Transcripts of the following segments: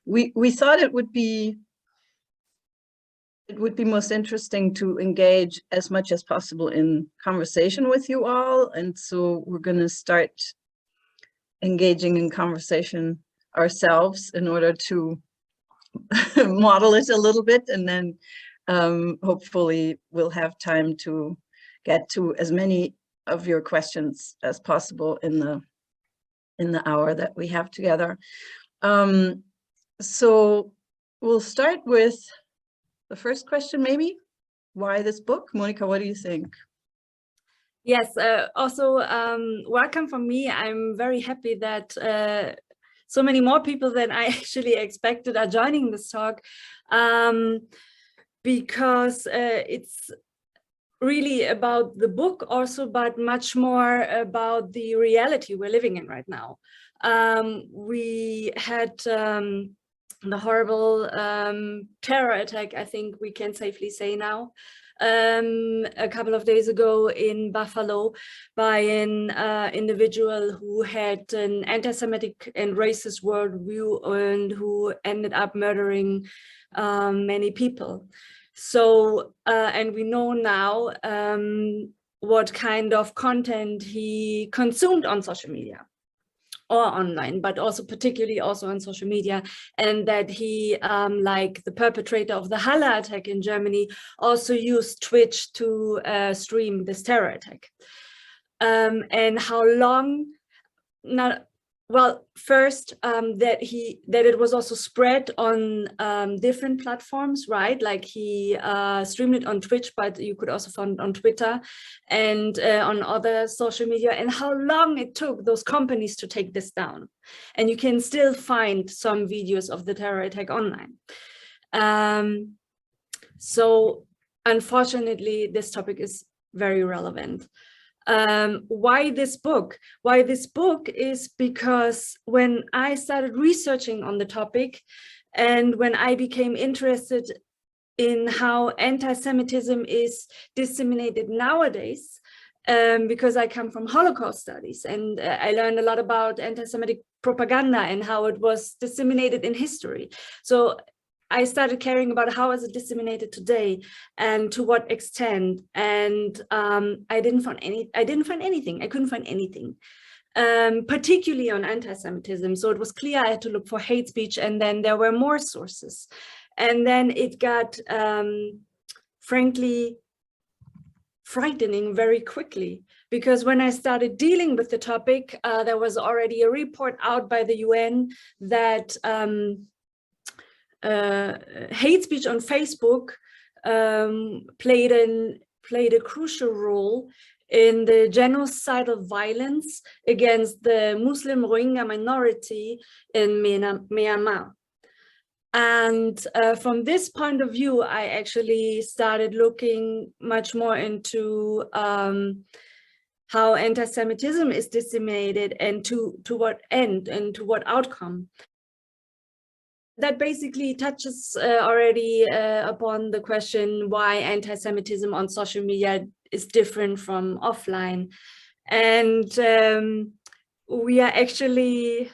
we thought it would be most interesting to engage as much as possible in conversation with you all. And so we're going to start engaging in conversation ourselves in order to model it a little bit. And then hopefully we'll have time to get to as many of your questions as possible in the hour that we have together. So we'll start with the first question, maybe. Why this book? Monica, what do you think? Yes, also welcome from me. I'm very happy that so many more people than I actually expected are joining this talk, because it's really about the book also, but much more about the reality we're living in right now. We had the horrible terror attack, I think we can safely say now, a couple of days ago in Buffalo by an individual who had an anti-Semitic and racist worldview and who ended up murdering many people. So, and we know now what kind of content he consumed on social media or online, but also particularly also on social media, and that he, like the perpetrator of the Halle attack in Germany, also used Twitch to stream this terror attack. And how long, well, first that it was also spread on different platforms, right? Like he streamed it on Twitch, but you could also find it on Twitter and on other social media, and how long it took those companies to take this down. And you can still find some videos of the terror attack online. So unfortunately, this topic is very relevant. Why this book? Why this book is because when I started researching on the topic and when I became interested in how anti-Semitism is disseminated nowadays, because I come from Holocaust studies and I learned a lot about anti-Semitic propaganda and how it was disseminated in history. So I started caring about how is it disseminated today and to what extent, and I didn't find anything. I couldn't find anything, particularly on anti-Semitism. So it was clear I had to look for hate speech, and then there were more sources, and then it got frankly frightening very quickly, because when I started dealing with the topic, there was already a report out by the UN that hate speech on Facebook played a crucial role in the genocidal violence against the Muslim Rohingya minority in Myanmar. And from this point of view, I actually started looking much more into how anti-Semitism is disseminated and to what end and to what outcome. That basically touches already upon the question why anti-Semitism on social media is different from offline. And we are actually,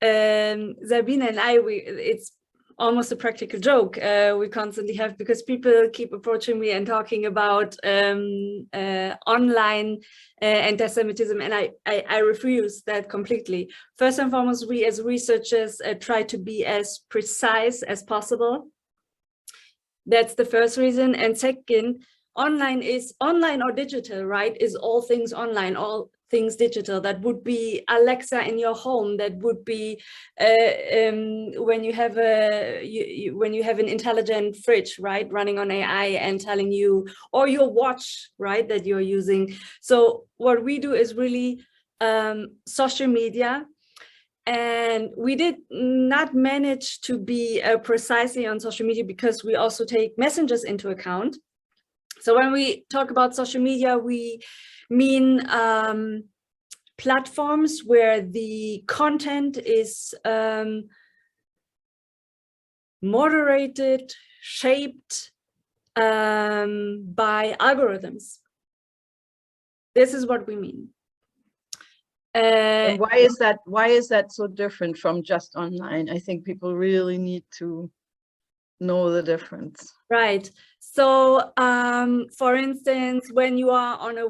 Sabine and I, it's almost a practical joke we constantly have, because people keep approaching me and talking about online anti-Semitism, and I refuse that completely. First and foremost, we as researchers try to be as precise as possible. That's the first reason. And second, online is online or digital, right? Is all things online, all things digital. That would be Alexa in your home. That would be when you have an intelligent fridge, right, running on AI and telling you, or your watch, right, that you're using. So what we do is really social media. And we did not manage to be precisely on social media because we also take messengers into account. So when we talk about social media, we mean platforms where the content is moderated, shaped by algorithms. This is what we mean. And why is that? Why is that so different from just online? I think people really need to know the difference. Right. So, for instance, when you are on a,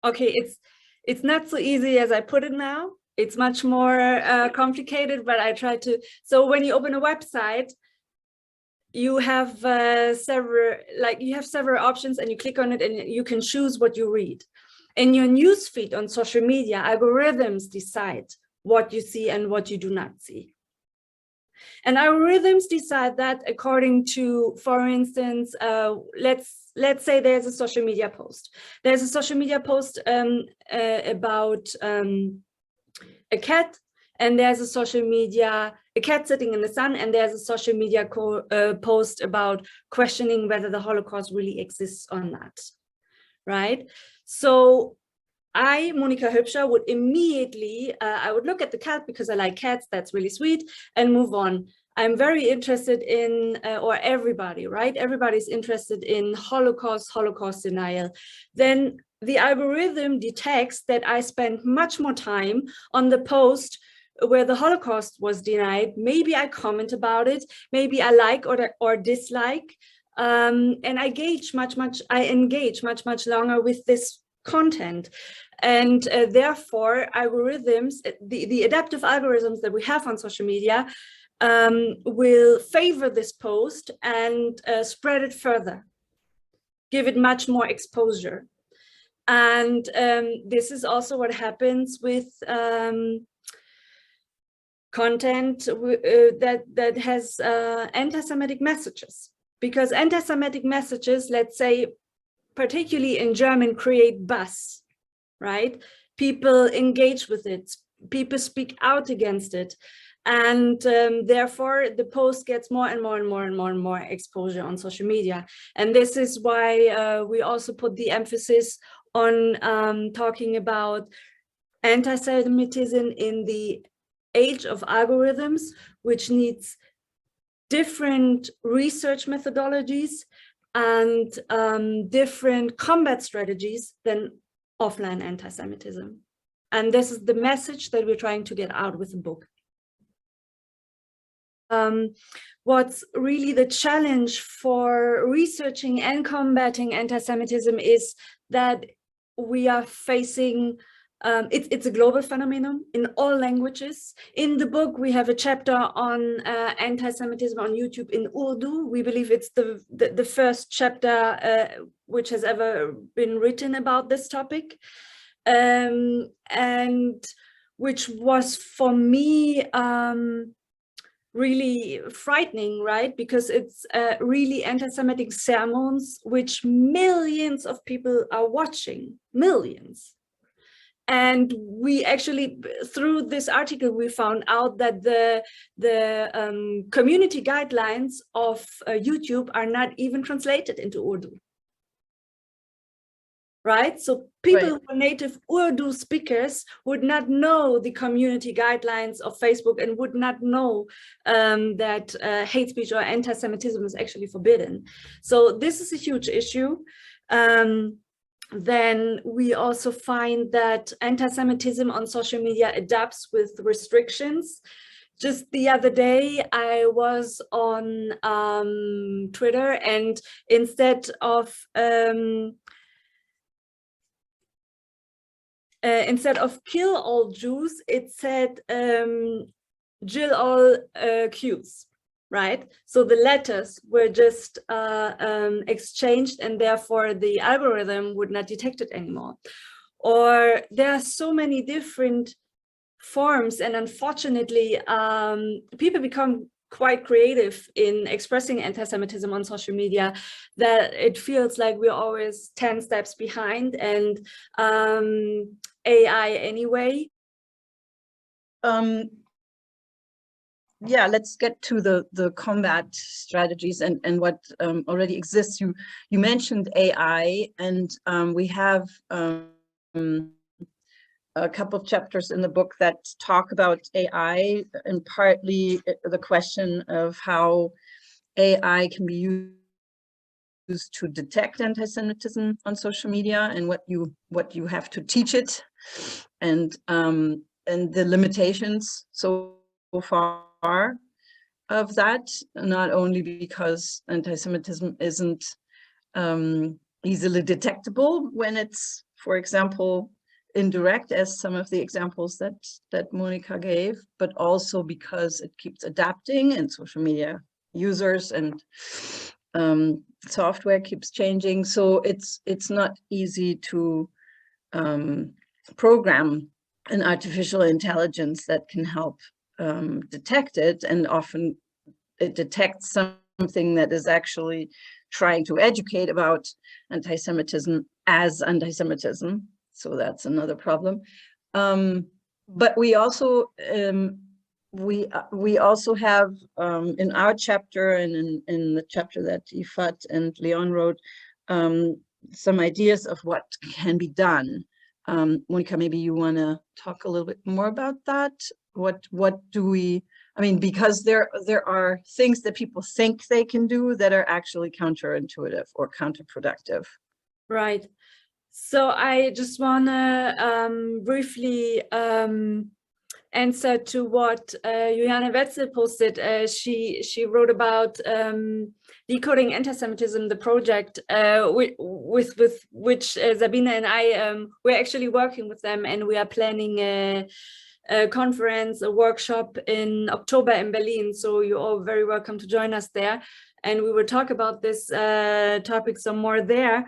okay, it's not so easy as I put it now. It's much more complicated, but I try to. So when you open a website, you have several options, and you click on it, and you can choose what you read. In your newsfeed on social media, algorithms decide what you see and what you do not see. And algorithms decide that according to, for instance, let's say there's a social media post. There's a social media post about a cat, and there's a cat sitting in the sun, and there's a social media post about questioning whether the Holocaust really exists or not, right? So I, 𝗠𝗂𝗲𝗶𝗸, would immediately, I would look at the cat because I like cats, that's really sweet, and move on. I'm very interested in, or everybody, right? Everybody's interested in Holocaust denial. Then the algorithm detects that I spend much more time on the post where the Holocaust was denied. Maybe I comment about it, maybe I like or dislike, and I engage much longer with this content. And therefore, algorithms, the adaptive algorithms that we have on social media will favor this post and spread it further, give it much more exposure. And this is also what happens with content that has anti-Semitic messages, because anti-Semitic messages, let's say, particularly in German, create buzz, right? People engage with it, people speak out against it, and therefore the post gets more and more exposure on social media. And this is why we also put the emphasis on talking about anti-Semitism in the age of algorithms, which needs different research methodologies and different combat strategies than offline anti-Semitism. And this is the message that we're trying to get out with the book. What's really the challenge for researching and combating anti-Semitism is that we are facing, it's a global phenomenon in all languages. In the book, we have a chapter on anti-Semitism on YouTube in Urdu. We believe it's the first chapter which has ever been written about this topic, and which was for me really frightening, right? Because it's really anti-Semitic sermons which millions of people are watching, millions. And we actually, through this article, we found out that the community guidelines of YouTube are not even translated into Urdu. Right? So people who are native Urdu speakers would not know the community guidelines of Facebook and would not know that hate speech or anti-Semitism is actually forbidden. So this is a huge issue. Then we also find that anti-Semitism on social media adapts with restrictions. Just the other day, I was on Twitter, and instead of kill all Jews, it said jill all Qs, right? So the letters were just exchanged, and therefore the algorithm would not detect it anymore. Or there are so many different forms, and unfortunately, people become quite creative in expressing anti-Semitism on social media that it feels like we're always 10 steps behind, and AI anyway. Yeah, let's get to the combat strategies and what already exists. You mentioned AI, and we have a couple of chapters in the book that talk about AI, and partly the question of how AI can be used to detect anti-Semitism on social media, and what you have to teach it and the limitations so far of that, not only because anti-Semitism isn't easily detectable when it's, for example, indirect, as some of the examples that Monica gave, but also because it keeps adapting, and social media users and software keeps changing. So it's not easy to program an artificial intelligence that can help detect it, and often it detects something that is actually trying to educate about anti-Semitism as anti-Semitism. So that's another problem. But we also have in our chapter, and in the chapter that Ifat and Leon wrote, some ideas of what can be done. Monica, maybe you want to talk a little bit more about that. What do we? I mean, because there are things that people think they can do that are actually counterintuitive or counterproductive. Right. So I just want to briefly answer to what 𝗠𝗲𝗶𝗴 posted. She wrote about decoding anti-Semitism, the project with which Sabine and I we're actually working with them, and we are planning a conference, a workshop in October in Berlin. So you're all very welcome to join us there, and we will talk about this topic some more there.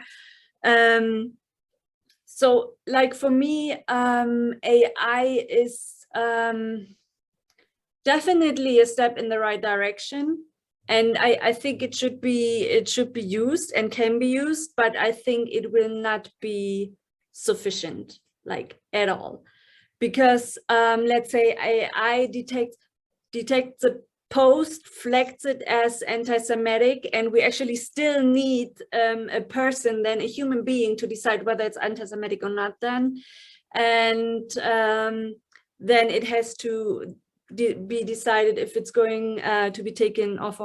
So, like, for me, AI is definitely a step in the right direction, and I think it should be used and can be used, but I think it will not be sufficient, like, at all, because let's say AI detects a post, flags it as anti-Semitic, and we actually still need a person, then a human being, to decide whether it's anti-Semitic or not then. And then it has to be decided if it's going to be taken off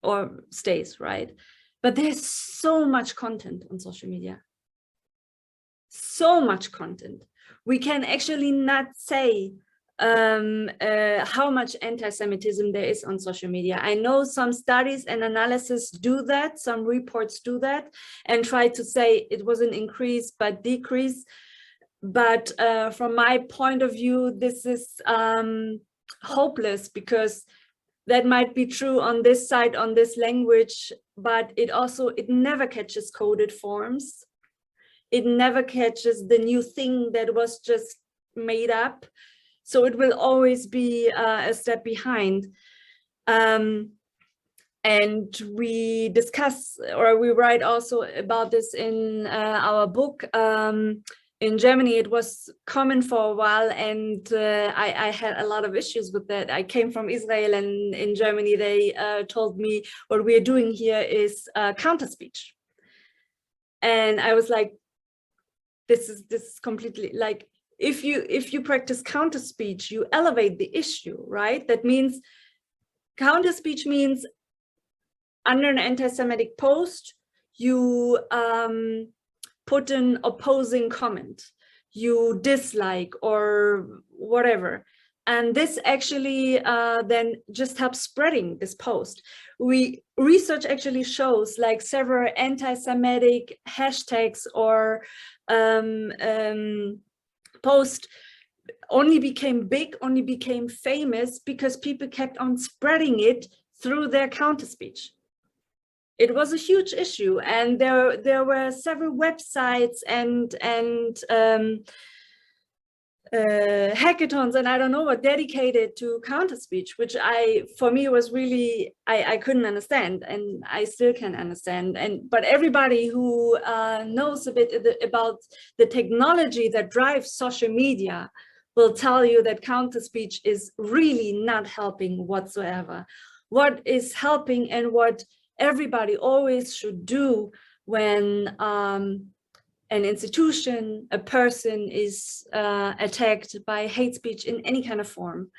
or stays, right? But there's so much content on social media. So much content. We can actually not say how much anti-Semitism there is on social media. I know some studies and analysis do that, some reports do that, and try to say it was an increase but decrease. But from my point of view, this is hopeless, because that might be true on this side, on this language, but it never catches coded forms. It never catches the new thing that was just made up. So it will always be a step behind. And we discuss, or we write also about this in our book. In Germany, it was common for a while, and I had a lot of issues with that. I came from Israel, and in Germany, they told me what we are doing here is counter speech. And I was like, this is completely, like, if you practice counter speech, you elevate the issue, right? That means counter speech means under an anti-Semitic post, you put an opposing comment, you dislike or whatever. And this actually then just helps spreading this post. Research actually shows, like, several anti-Semitic hashtags or post only became big, only became famous because people kept on spreading it through their counter speech. It was a huge issue, and there were several websites and hackathons and I don't know what dedicated to counter speech, which for me was really, I couldn't understand, and I still can't understand. But everybody who knows a bit about the technology that drives social media will tell you that counter speech is really not helping whatsoever. What is helping, and what everybody always should do when an institution, a person is attacked by hate speech in any kind of form.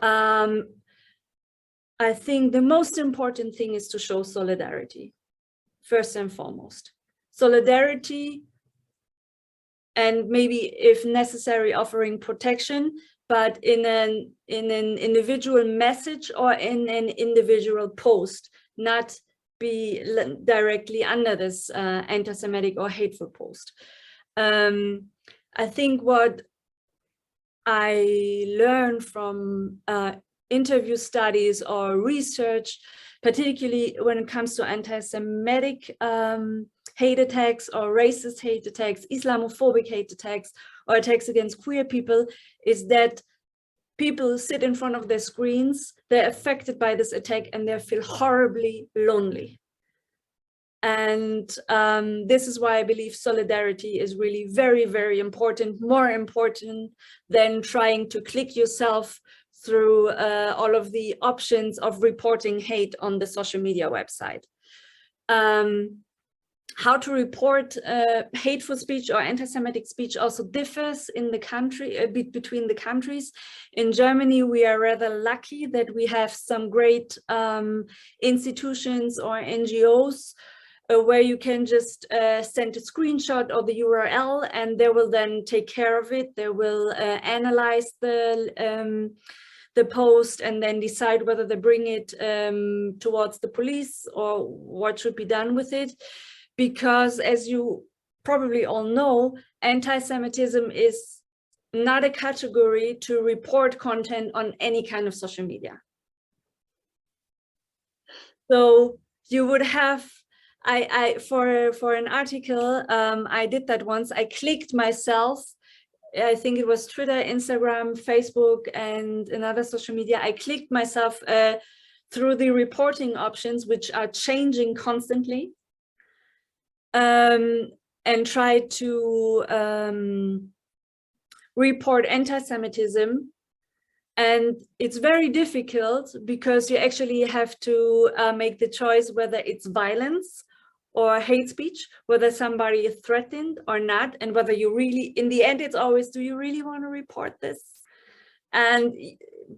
I think the most important thing is to show solidarity, first and foremost. Solidarity and maybe if necessary offering protection, but in an individual message or in an individual post, not be directly under this anti-Semitic or hateful post. I think what I learned from interview studies or research, particularly when it comes to anti-Semitic hate attacks or racist hate attacks, Islamophobic hate attacks, or attacks against queer people, is that people sit in front of their screens, they're affected by this attack, and they feel horribly lonely. And this is why I believe solidarity is really very, very important, more important than trying to click yourself through all of the options of reporting hate on the social media website. How to report hateful speech or anti-Semitic speech also differs in the country, between the countries. In Germany, we are rather lucky that we have some great institutions or NGOs where you can just send a screenshot or the URL, and they will then take care of it. They will analyze the post and then decide whether they bring it towards the police or what should be done with it. Because as you probably all know, anti-Semitism is not a category to report content on any kind of social media. So you would have, for an article, I did that once. I clicked myself, I think it was Twitter, Instagram, Facebook, and another social media. I clicked myself through the reporting options, which are changing constantly, and tried to report anti-Semitism. And it's very difficult because you actually have to make the choice whether it's violence or hate speech, whether somebody is threatened or not, and whether you really, in the end, it's always, do you really want to report this? And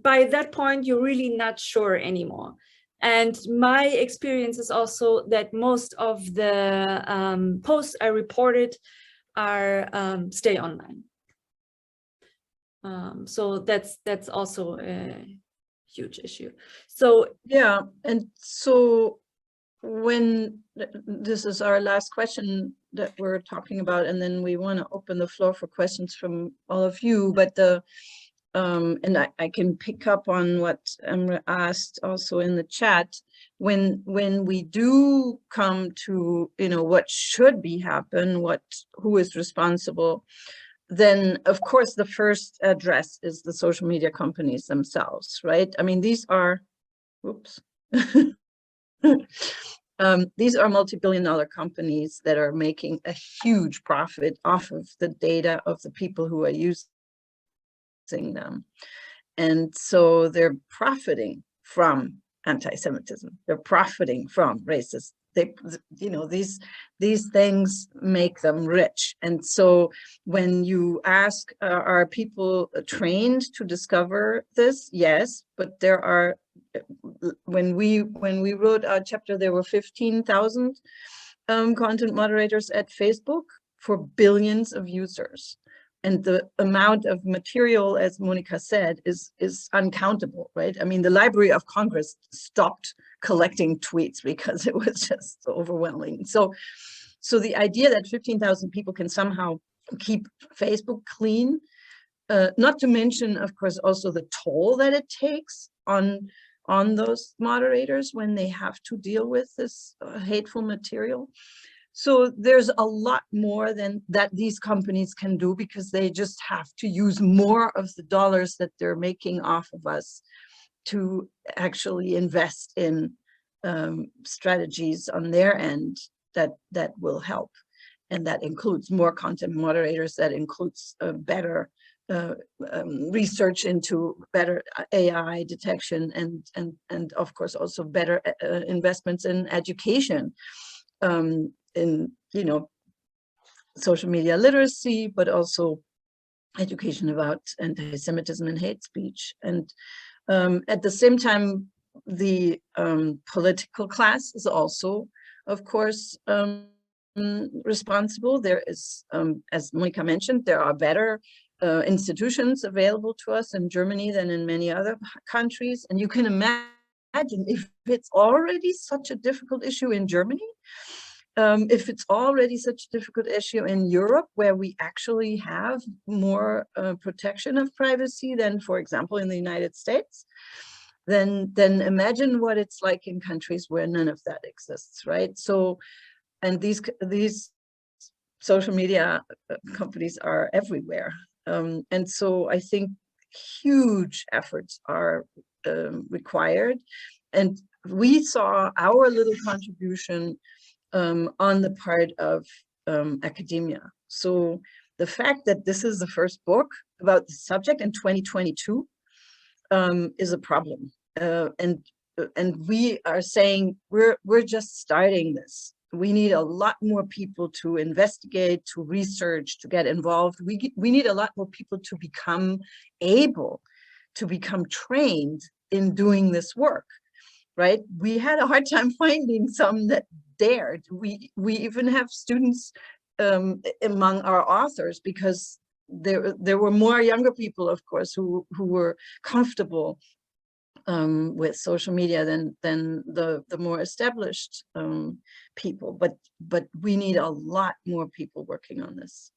by that point, you're really not sure anymore. And my experience is also that most of the posts I reported are stay online. So that's also a huge issue. So yeah, and so when this is our last question that we're talking about, and then we want to open the floor for questions from all of you, but the and I can pick up on what Emre asked also in the chat. When we do come to, you know, what should be happen, who is responsible, then of course the first address is the social media companies themselves, right? I mean, these are, whoops. These are multi-billion-dollar companies that are making a huge profit off of the data of the people who are using them. And so they're profiting from anti-Semitism. They're profiting from racist. You know, these things make them rich. And so when you ask, are people trained to discover this? Yes, but there are, when we wrote our chapter, there were 15,000 content moderators at Facebook for billions of users. And the amount of material, as Monica said, is uncountable, right? I mean, the Library of Congress stopped collecting tweets because it was just so overwhelming. So the idea that 15,000 people can somehow keep Facebook clean, not to mention, of course, also the toll that it takes on those moderators when they have to deal with this hateful material. So there's a lot more than that these companies can do, because they just have to use more of the dollars that they're making off of us to actually invest in strategies on their end that will help. And that includes more content moderators, that includes better research into better AI detection, and of course also better investments in education. In, you know, social media literacy, but also education about anti-Semitism and hate speech. And at the same time, the political class is also, of course, responsible. There is, as Monica mentioned, there are better institutions available to us in Germany than in many other countries. And you can imagine if it's already such a difficult issue in Germany, if it's already such a difficult issue in Europe, where we actually have more protection of privacy than, for example, in the United States, then imagine what it's like in countries where none of that exists, right? So, and these social media companies are everywhere. And so I think huge efforts are required. And we saw our little contribution on the part of academia. So the fact that this is the first book about the subject in 2022 is a problem. And we are saying we're just starting this. We need a lot more people to investigate, to research, to get involved. We need a lot more people to become able to become trained in doing this work, right? We had a hard time finding some that dared. We even have students among our authors, because there were more younger people, of course, who were comfortable with social media than the more established people. But we need a lot more people working on this.